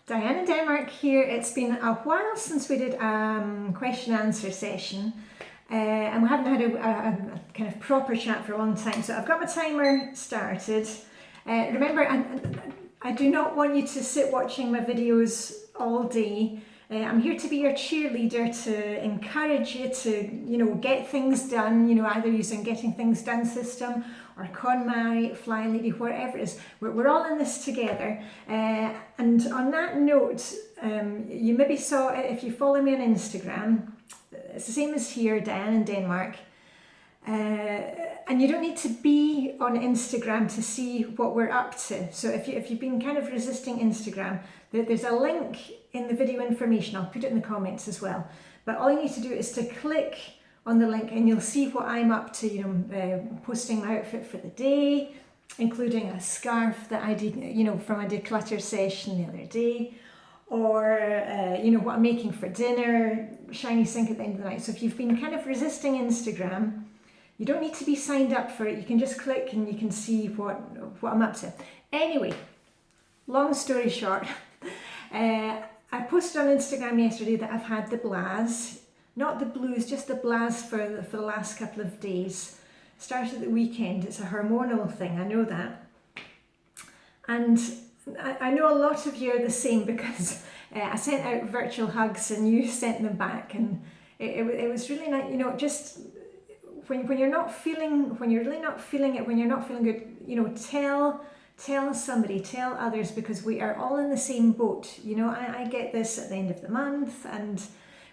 Diane in Denmark here. It's been a while since we did a question and answer session and we haven't had a kind of proper chat for a long time. So I've got my timer started. Remember, I do not want you to sit watching my videos all day. I'm here to be your cheerleader, to encourage you to, get things done, either using Getting Things Done system or KonMari, Flylady, whatever it is. We're all in this together. And on that note, you maybe saw it if you follow me on Instagram. It's the same as here, Diane in Denmark. And you don't need to be on Instagram to see what we're up to. So if you've been kind of resisting Instagram, there's a link in the video information. I'll put it in the comments as well. But all you need to do is to click on the link and you'll see what I'm up to, posting my outfit for the day, including a scarf that I did, from a declutter session the other day, or, what I'm making for dinner, shiny sink at the end of the night. So if you've been kind of resisting Instagram, you don't need to be signed up for it. You can just click and you can see what I'm up to. Anyway, long story short, I posted on Instagram yesterday that I've had the blahs, not the blues, just the blahs for the last couple of days. Started at the weekend. It's a hormonal thing, I know that. And I know a lot of you are the same because I sent out virtual hugs and you sent them back, and it was really nice, just when you're not feeling, when you're really not feeling it, when you're not feeling good, tell somebody, tell others, because we are all in the same boat. I get this at the end of the month and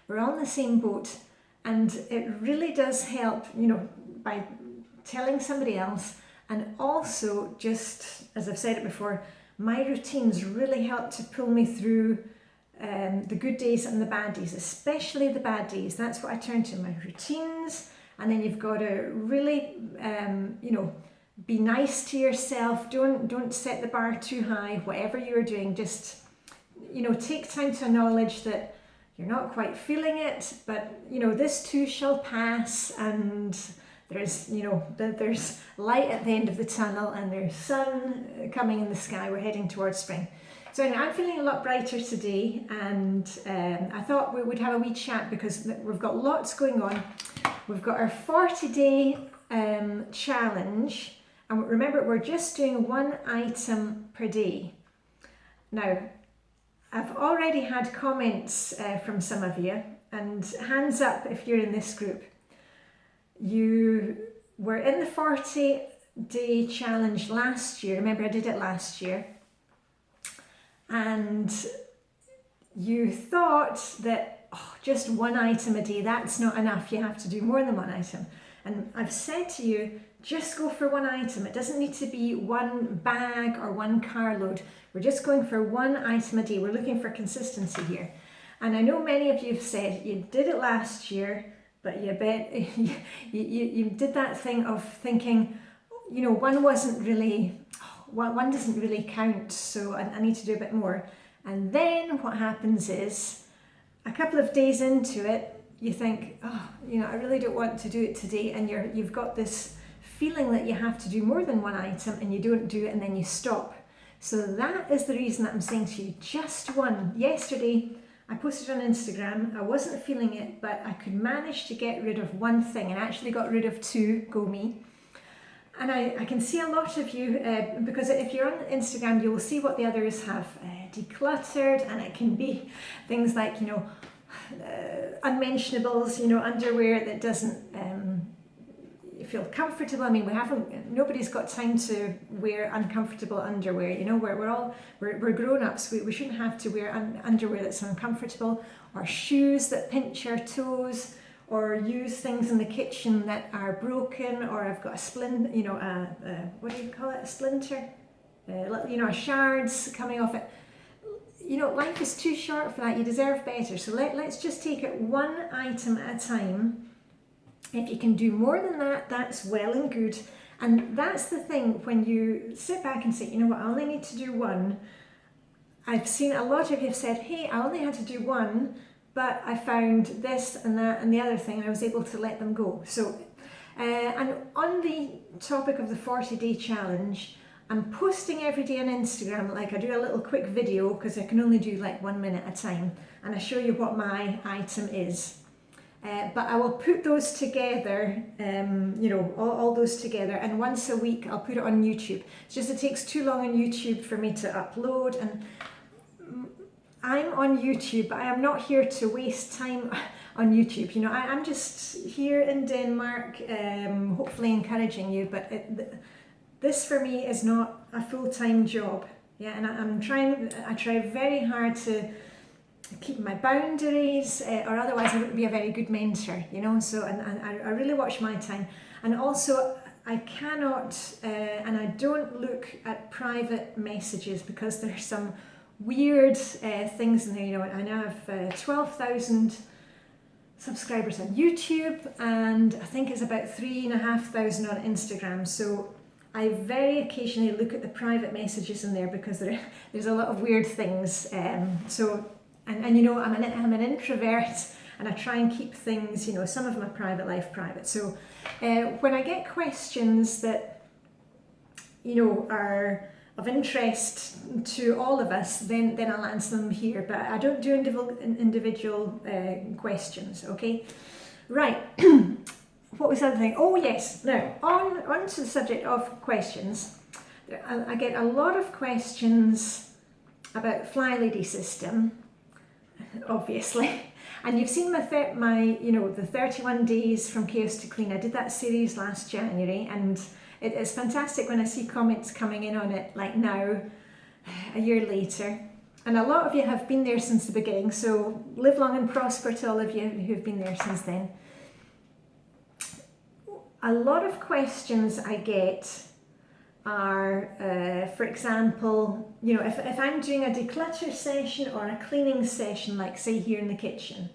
we're all in the same boat, and it really does help, by telling somebody else. And also, just as I've said it before, my routines really help to pull me through the good days and the bad days, especially the bad days. That's what I turn to, my routines. And then you've got to really, be nice to yourself. Don't set the bar too high. Whatever you're doing, just, take time to acknowledge that you're not quite feeling it, but, this too shall pass, and there's, there's light at the end of the tunnel, and there's sun coming in the sky. We're heading towards spring. So anyway, I'm feeling a lot brighter today, and I thought we would have a wee chat because we've got lots going on. We've got our 40-day challenge, and remember, we're just doing one item per day. Now, I've already had comments from some of you, and hands up if you're in this group. You were in the 40-day challenge last year. Remember, I did it last year. And you thought that just one item a day, that's not enough. You have to do more than one item. And I've said to you, just go for one item. It doesn't need to be one bag or one carload. We're just going for one item a day. We're looking for consistency here. And I know many of you have said you did it last year, but you bet you did that thing of thinking, one wasn't really, one doesn't really count, so I need to do a bit more. And then what happens is, a couple of days into it, you think, I really don't want to do it today, and you've got this feeling that you have to do more than one item, and you don't do it, and then you stop. So that is the reason that I'm saying to you, just one. Yesterday, I posted on Instagram, I wasn't feeling it, but I could manage to get rid of one thing, and I actually got rid of two, go me. And I can see a lot of you, because if you're on Instagram, you will see what the others have decluttered, and it can be things like, unmentionables, underwear that doesn't feel comfortable. I mean, nobody's got time to wear uncomfortable underwear. We're grown-ups. We shouldn't have to wear underwear that's uncomfortable, or shoes that pinch our toes, or use things in the kitchen that are broken, or I've got a splint, what do you call it? A splinter? Shards coming off it. Life is too short for that. You deserve better. So let's just take it one item at a time. If you can do more than that, that's well and good. And that's the thing, when you sit back and say, I only need to do one. I've seen a lot of you have said, hey, I only had to do one, but I found this and that and the other thing, and I was able to let them go. So, and on the topic of the 40-day challenge, I'm posting every day on Instagram, like I do a little quick video because I can only do like 1 minute at a time, and I show you what my item is. But I will put those together, you know, all those together, and once a week I'll put it on YouTube. It's just it takes too long on YouTube for me to upload, and I'm on YouTube, but I am not here to waste time on YouTube. You know, I'm just here in Denmark, hopefully encouraging you, but this for me is not a full-time job. Yeah, and I try very hard to keep my boundaries, or otherwise I wouldn't be a very good mentor, you know. So, and I really watch my time, and also I cannot, and I don't look at private messages because there's some weird things in there. You know, I now have 12,000 subscribers on YouTube, and I think it's about 3,500 on Instagram. So I very occasionally look at the private messages in there because there's a lot of weird things. So, and you know, I'm an introvert, and I try and keep things, you know, some of my private life private. So when I get questions that, you know, are of interest to all of us, then I'll answer them here, but I don't do individual questions, okay? Right, what was the other thing? Oh yes, now on to the subject of questions. I get a lot of questions about Flylady system, obviously, and you've seen my you know, the 31 days from chaos to clean. I did that series last January, and it's fantastic when I see comments coming in on it, like now, a year later. And a lot of you have been there since the beginning, so live long and prosper to all of you who've been there since then. A lot of questions I get are, for example, you know, if I'm doing a declutter session or a cleaning session, like say here in the kitchen,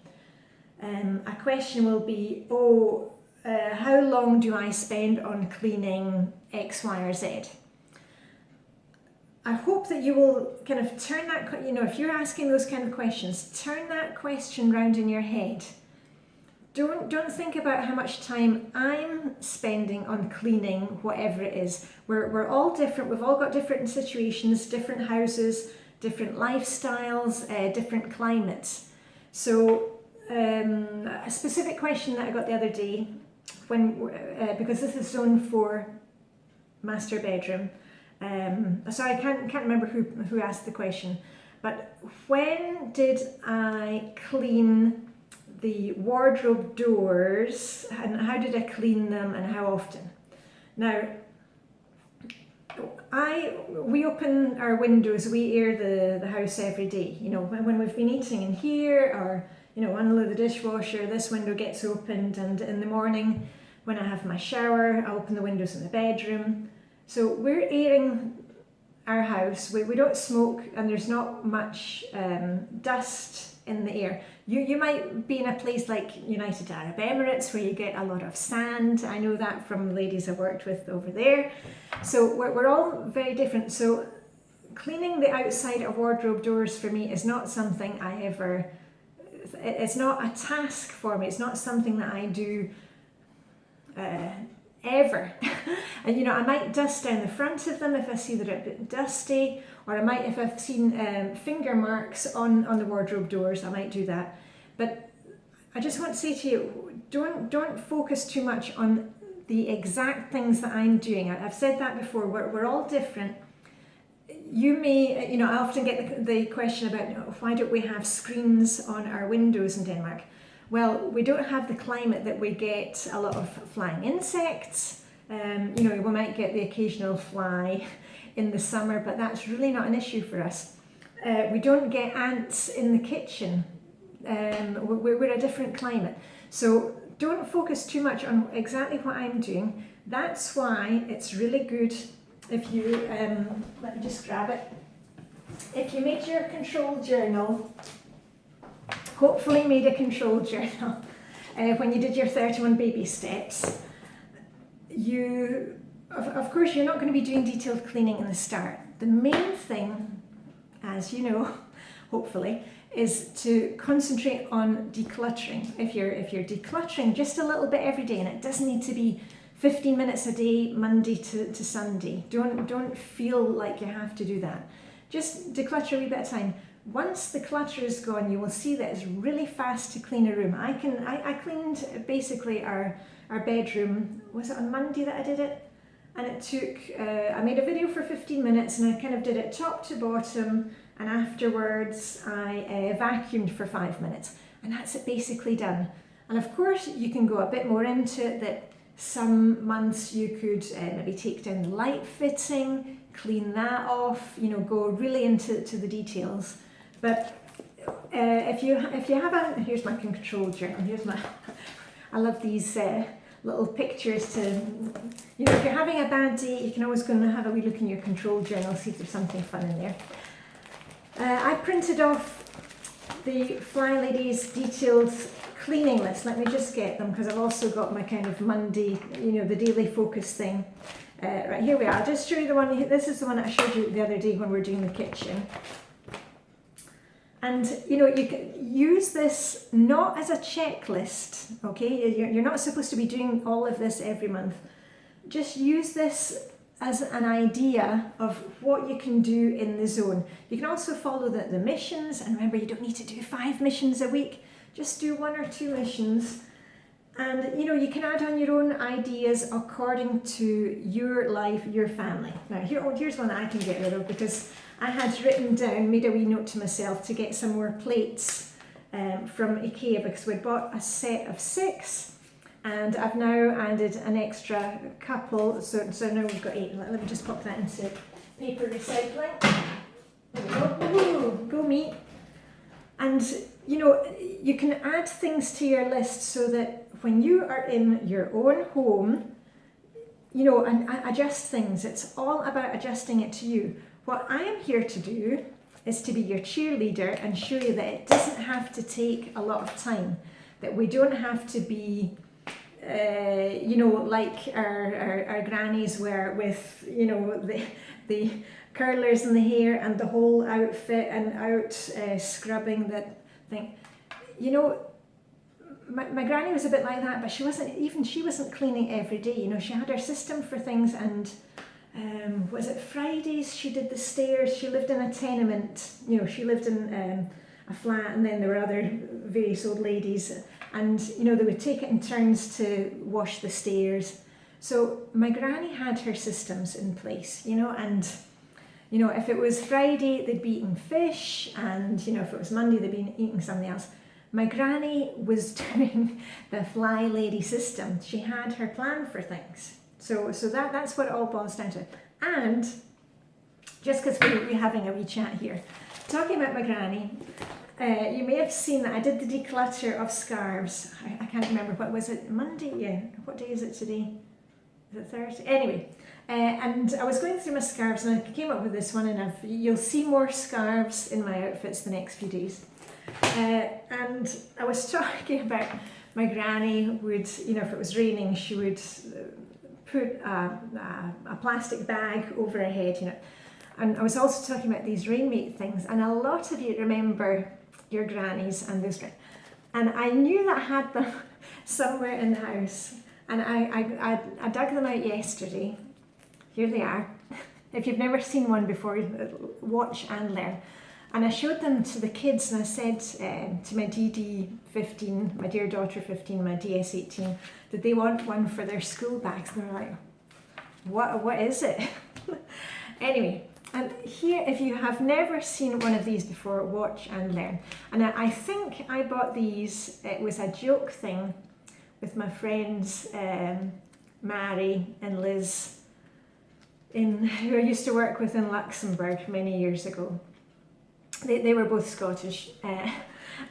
a question will be, oh, how long do I spend on cleaning X, Y, or Z? I hope that you will kind of turn that, you know, if you're asking those kind of questions, turn that question round in your head. Don't think about how much time I'm spending on cleaning whatever it is. We're all different. We've all got different situations, different houses, different lifestyles, different climates. So a specific question that I got the other day, when because this is zone 4, master bedroom. Sorry, I can't remember who asked the question, but when did I clean the wardrobe doors, and how did I clean them, and how often? Now, we open our windows, we air the house every day. You know, when we've been eating in here, or you know, unload the dishwasher, this window gets opened, and in the morning when I have my shower, I open the windows in the bedroom. So we're airing our house. We don't smoke, and there's not much dust in the air. You might be in a place like United Arab Emirates where you get a lot of sand. I know that from ladies I've worked with over there. So we're all very different. So cleaning the outside of wardrobe doors for me is not something I ever, it's not a task for me. It's not something that I do ever. And you know, I might dust down the front of them if I see that they're a bit dusty, or I might, if I've seen finger marks on the wardrobe doors, I might do that. But I just want to say to you, don't focus too much on the exact things that I'm doing. I've said that before, we're all different. You may, you know, I often get the question about why don't we have screens on our windows in Denmark? Well, we don't have the climate that we get a lot of flying insects. You know, we might get the occasional fly in the summer, but that's really not an issue for us. We don't get ants in the kitchen. We're a different climate. So don't focus too much on exactly what I'm doing. That's why it's really good if you, let me just grab it. If you made your control journal, hopefully made a control journal when you did your 31 baby steps, of course you're not going to be doing detailed cleaning in the start. The main thing, as you know, hopefully, is to concentrate on decluttering. If you're decluttering just a little bit every day, and it doesn't need to be 15 minutes a day, Monday to Sunday. Don't feel like you have to do that. Just declutter a wee bit of time. Once the clutter is gone, you will see that it's really fast to clean a room. I cleaned basically our bedroom. Was it on Monday that I did it? And it took, I made a video for 15 minutes and I kind of did it top to bottom, and afterwards I vacuumed for 5 minutes, and that's it basically done. And of course you can go a bit more into it, that some months you could maybe take down the light fitting, clean that off, you know, go really into the details. But if you have a, here's my control journal, I love these little pictures to, you know, if you're having a bad day, you can always go and have a wee look in your control journal, see if there's something fun in there. I printed off the Flylady's detailed cleaning list. Let me just get them, because I've also got my kind of Monday, you know, the daily focus thing. Right, here we are. I'll just show you the one. This is the one that I showed you the other day when we were doing the kitchen. And you know, you can use this not as a checklist, okay? You're not supposed to be doing all of this every month. Just use this as an idea of what you can do in the zone. You can also follow the missions, and remember, you don't need to do 5 missions a week. Just do 1 or 2 missions. And you know, you can add on your own ideas according to your life, your family. Now here's one that I can get rid of, because I had written down, made a wee note to myself to get some more plates from IKEA, because we'd bought a set of 6 and I've now added an extra couple, so now we've got 8. Let me just pop that into paper recycling. There we go. Ooh, go me. And you know, you can add things to your list so that when you are in your own home, you know, and adjust things. It's all about adjusting it to you. What I am here to do is to be your cheerleader and show you that it doesn't have to take a lot of time, that we don't have to be, you know, like our grannies were with, you know, the curlers in the hair and the whole outfit and out scrubbing that thing. You know, my granny was a bit like that, but she wasn't cleaning every day. You know, she had her system for things, and was it Fridays she did the stairs? She lived in a tenement, you know, she lived in a flat, and then there were other various old ladies, and you know, they would take it in turns to wash the stairs. So my granny had her systems in place, you know, and you know, if it was Friday, they'd be eating fish, and you know, if it was Monday, they'd be eating something else. My granny was doing the Flylady system. She had her plan for things. So that's what it all boils down to. And just because we're having a wee chat here, talking about my granny, you may have seen that I did the declutter of scarves. I can't remember, what was it, Monday? Yeah, what day is it today? Is it Thursday? Anyway, and I was going through my scarves and I came up with this one, and you'll see more scarves in my outfits the next few days. And I was talking about my granny would, you know, if it was raining, she would put a plastic bag over her head, you know. And I was also talking about these rainmate things, and a lot of you remember your grannies and those. And I knew that I had them somewhere in the house, and I dug them out yesterday. Here they are. If you've never seen one before, watch and learn. And I showed them to the kids, and I said to my DD15, my dear daughter 15, my DS18, did they want one for their school bags? And they were like, what is it? Anyway, and here, if you have never seen one of these before, watch and learn. And I think I bought these, it was a joke thing with my friends Mary and Liz, who I used to work with in Luxembourg many years ago. They were both Scottish,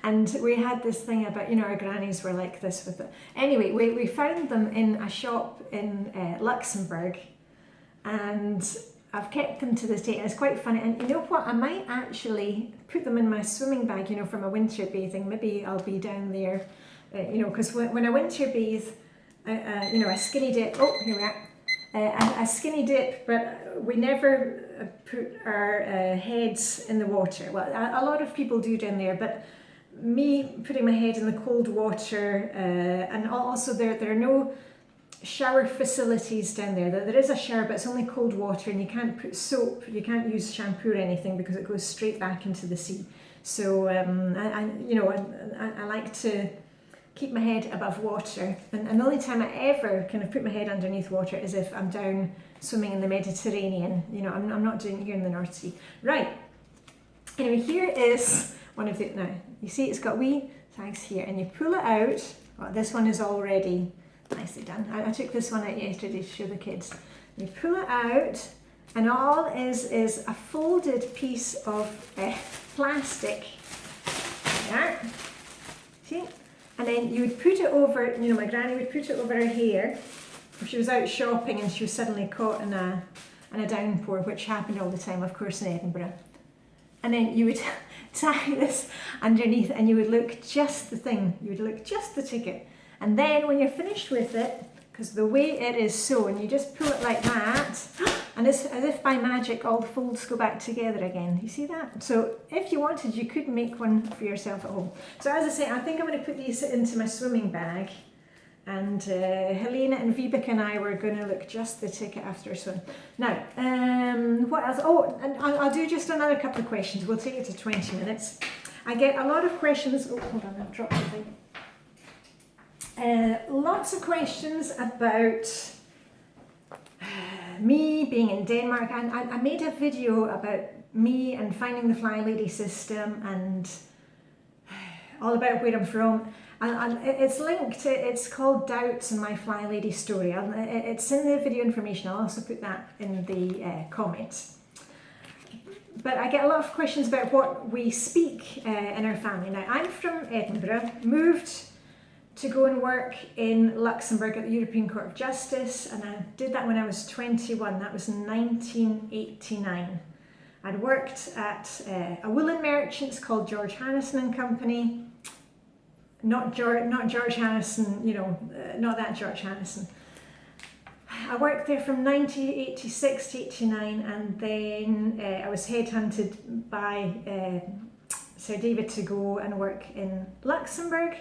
and we had this thing about, you know, our grannies were like this with it. Anyway, we found them in a shop in Luxembourg, and I've kept them to this day, and it's quite funny. And you know what, I might actually put them in my swimming bag, you know, for my winter bathing. Maybe I'll be down there, you know, because when I winter bathe, you know, a skinny dip, oh, here we are, a skinny dip, but we never put our heads in the water. Well, a lot of people do down there, but me putting my head in the cold water, and also there are no shower facilities down there. There is a shower, but it's only cold water, and you can't put soap, you can't use shampoo or anything because it goes straight back into the sea. So I like to keep my head above water, and the only time I ever kind of put my head underneath water is if I'm down swimming in the Mediterranean. You know, I'm not doing it here in the North Sea. Right. Anyway, here is one of the, now you see it's got wee tags here, and you pull it out. Oh, this one is already nicely done. I took this one out yesterday to show the kids. You pull it out, and all is a folded piece of plastic. There. See? And then you would put it over, you know, my granny would put it over her hair if she was out shopping and she was suddenly caught in a downpour, which happened all the time, of course, in Edinburgh. And then you would tie this underneath, and you would look just the thing, you would look just the ticket. And then when you're finished with it, because the way it is sewn, you just pull it like that, and it's as if by magic all the folds go back together again. You see that? So if you wanted, you could make one for yourself at home. So as I say, I think I'm going to put these into my swimming bag, and Helena and Vibeke and I were going to look just the ticket after a swim. Now, what else? Oh, and I'll do just another couple of questions. We'll take it to 20 minutes. I get a lot of questions. Oh, hold on, I've dropped the thing. Lots of questions about me being in Denmark, and I made a video about me and finding the Flylady system and all about where I'm from, and it's linked to, it's called Doubts in My Flylady Story. It's in the video information. I'll also put that in the comments. But I get a lot of questions about what we speak in our family. Now, I'm from Edinburgh, moved to go and work in Luxembourg at the European Court of Justice, and I did that when I was 21. That was in 1989. I'd worked at a woolen merchants called George Hannison and Company. Not George Hannison, you know, not that George Hannison. I worked there from 1986 to 89, and then I was headhunted by Sir David to go and work in Luxembourg.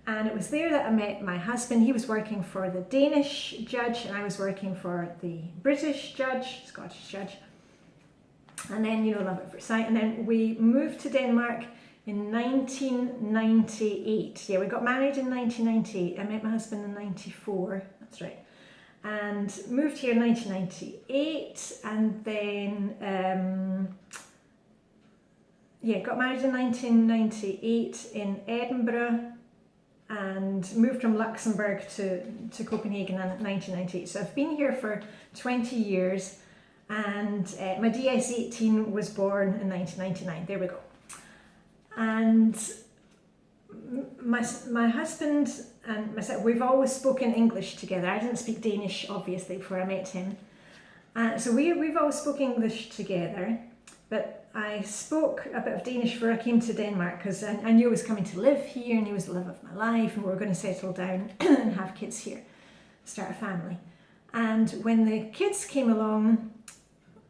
And it was there that I met my husband. He was working for the Danish judge, and I was working for the British judge, Scottish judge. And then, you know, love at first sight. And then we moved to Denmark in 1998. Yeah, we got married in 1998. I met my husband in 94. That's right. And moved here in 1998. And then, got married in 1998 in Edinburgh, and moved from Luxembourg to Copenhagen in 1998. So I've been here for 20 years, and my DS18 was born in 1999. There we go. And my husband and myself, we've always spoken English together. I didn't speak Danish, obviously, before I met him. So we've always spoken English together, but I spoke a bit of Danish before I came to Denmark, because I knew I was coming to live here, and it was the love of my life, and we were going to settle down and have kids here, start a family. And when the kids came along,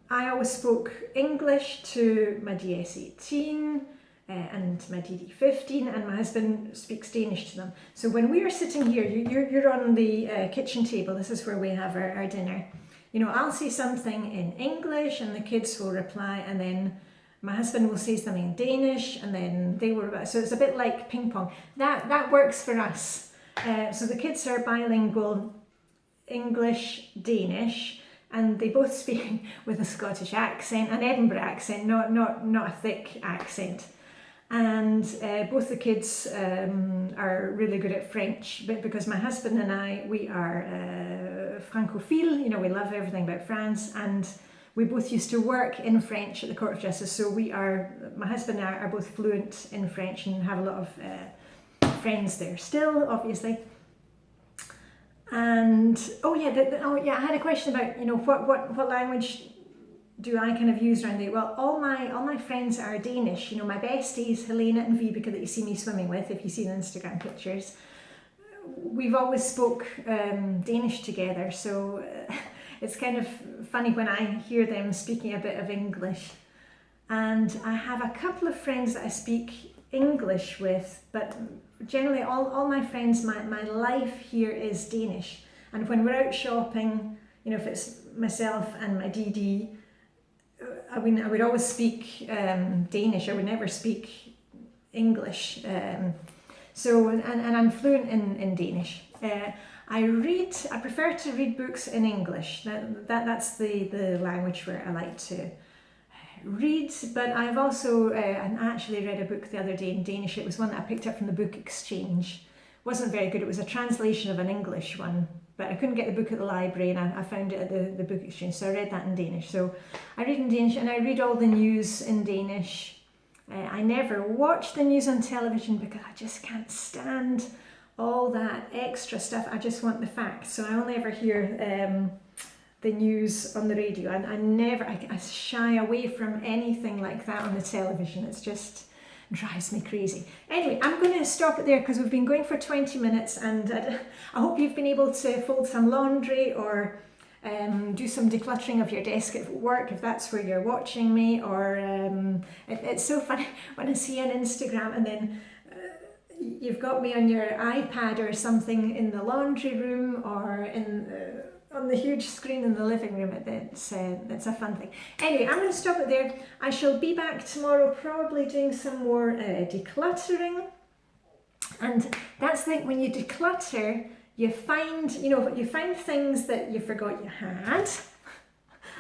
I always spoke English to my DS18 and my DD15, and my husband speaks Danish to them. So when we are sitting here, you're on the kitchen table. This is where we have our dinner. You know, I'll say something in English, and the kids will reply, and then my husband will say something in Danish, and then they will reply. So it's a bit like ping pong. That works for us. So the kids are bilingual, English, Danish, and they both speak with a Scottish accent, an Edinburgh accent, not a thick accent. And both the kids are really good at French, but because my husband and I, we are francophile, you know, we love everything about France, and we both used to work in French at the Court of Justice, so my husband and I are both fluent in French and have a lot of friends there still, obviously. And I had a question about, you know, what language do I kind of use around there? Well, all my friends are Danish. You know, my besties, Helena and Vibeke, that you see me swimming with, if you see the Instagram pictures, we've always spoke Danish together. So it's kind of funny when I hear them speaking a bit of English. And I have a couple of friends that I speak English with, but generally all my friends, my life here is Danish. And when we're out shopping, you know, if it's myself and my DD, I mean, I would always speak Danish. I would never speak English. And I'm fluent in Danish. I prefer to read books in English. That's the language where I like to read, but I've also actually read a book the other day in Danish. It was one that I picked up from the Book Exchange. It wasn't very good. It was a translation of an English one, but I couldn't get the book at the library, and I found it at the Book Exchange, so I read that in Danish. So I read in Danish, and I read all the news in Danish. I never watch the news on television because I just can't stand all that extra stuff. I just want the facts, so I only ever hear the news on the radio, and I shy away from anything like that on the television. It's just drives me crazy. Anyway, I'm going to stop it there because we've been going for 20 minutes, and I hope you've been able to fold some laundry or do some decluttering of your desk at work if that's where you're watching me, or it's so funny when I see on Instagram and then you've got me on your iPad or something in the laundry room or on the huge screen in the living room. It's a fun thing. Anyway, I'm going to stop it there. I shall be back tomorrow, probably doing some more decluttering. And that's the thing, when you declutter, you find things that you forgot you had,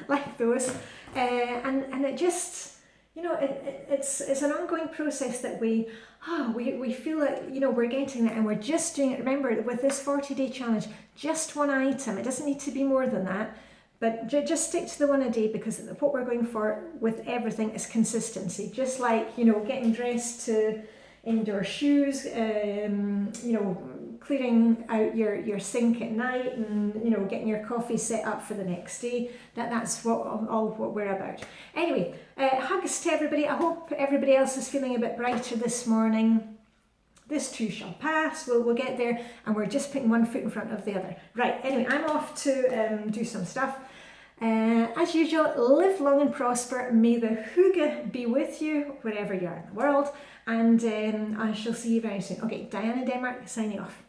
like those, and it just, it's an ongoing process that we feel that, we're getting it, and we're just doing it. Remember, with this 40-day challenge, just one item. It doesn't need to be more than that, but just stick to the one a day, because what we're going for with everything is consistency. Just like, getting dressed to indoor shoes, clearing out your sink at night, and getting your coffee set up for the next day. That's what we're about. Anyway, hugs to everybody. I hope everybody else is feeling a bit brighter this morning. This too shall pass. We'll get there, and we're just putting one foot in front of the other. Right, anyway, I'm off to do some stuff. As usual, live long and prosper. May the hygge be with you wherever you are in the world, and I shall see you very soon. Okay, Diane in Denmark, signing off.